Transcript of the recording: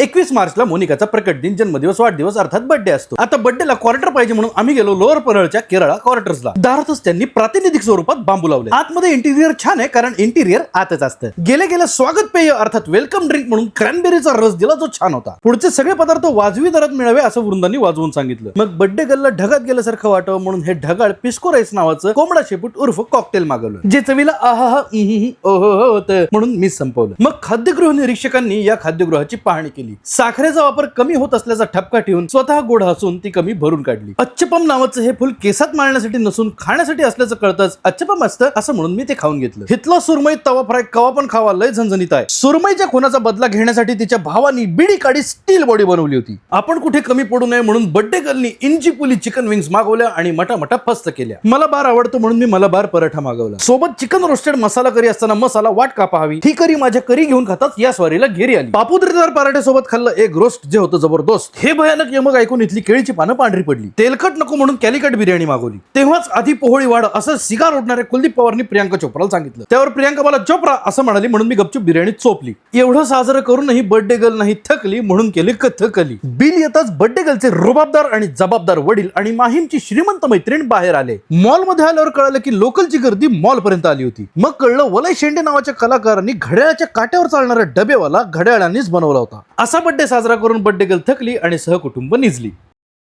21 मार्चला मोनिकाचा प्रकट दिन, जन्मदिवस, वाढदिवस अर्थात बर्थडे असतो. आता बर्थडेला क्वार्टर पाहिजे म्हणून आम्ही गेलो लोअर परळच्या केरळा क्वार्टर्सला. दारातच त्यांनी प्रातिनिधिक स्वरूपात बांबू लावले. आतमध्ये इंटिरियर छान आहे कारण इंटिरियर आतच असतं. गेल्या गेल्या स्वागत पेय अर्थात वेलकम ड्रिंक म्हणून क्रॅनबेरीचा रस दिला जो छान होता. पुढचे सगळे पदार्थ वाजवी दरात मिळावे असं वृंदांनी वाजवून सांगितलं. मग बर्थडे गर्लला ढगात गेल्यासारखं वाटावं म्हणून हे ढगाळ पिस्को राईस नावाचं कोंबडा शेपूट उर्फ कॉकटेल मागवलं, जे चवीला आहा ओहो होतं म्हणून मी संपवलं. मग खाद्यगृह निरीक्षकांनी या खाद्यगृहाची पाहणी केली. साखरेचा वापर कमी होत असल्याचा ठपका ठेवून स्वतः गोड हसून ती कमी भरून काढली. अच्छपम नावाचं हे फुल केसात माळण्यासाठी नसून खाण्यासाठी असल्याचं कळतच अच्छपम असतं असं म्हणून मी ते खाऊन घेतलं. हितला सुरमई तवा फ्राय कवा पण खावा, लय झणझणीत आहे. सुरमईच्या खुनाचा बदला घेण्यासाठी तिच्या भावानी बिडी काढी स्टील बॉडी बनवली होती. आपण कुठे कमी पडू नये म्हणून बर्थडे गर्लनी इंची पुली चिकन विंग्स मागवल्या आणि मटामटा फस्त केल्या. मला बार आवडतो म्हणून मी मला बार पराठा मागवला. सोबत चिकन रोस्टेड मसाला करी असताना मसाला वाट का पाहावी, ही करी माझ्या करी घेऊन खाताच या स्वारीला घेरी आली. पापुद्रेदार पराठ्यासोबत खाल्लं एक रोस्ट जे होतं जबरदस्त. हे भयानक यमक ऐकून इथली केळीची पानं पांढरी पडली. तेलकट नको म्हणून कॅलिकट बिर्याणी मागवली. तेव्हाच आधी पोहळी वाढ असं सिगार ओढणाऱ्या कुलदीप पवारनी प्रियांका चोप्राला सांगितलं. त्यावर प्रियांका मला चोप्रा असं म्हणाली म्हणून मी गपचूप बिर्याणी चोपली. एवढं साजरं करूनही बर्थडे गर्ल नाही थकली म्हणून केली कथकली. बिल येताच बर्थडे गर्लचे रुबाबदार आणि जबाबदार वडील आणि माहीमची श्रीमंत मैत्रीण बाहेर आले. मॉल मध्ये आल्यावर कळलं की लोकलची गर्दी मॉल पर्यंत आली होती. मग कळलं वलय शेंडे नावाच्या कलाकारांनी घड्याळाच्या काट्यावर चालणारा डबेवाला घड्याळांनीच बनवला होता. असा बर्थडे साजरा करून बर्थडे गर्ल थकली आणि सहकुटुंब निजली.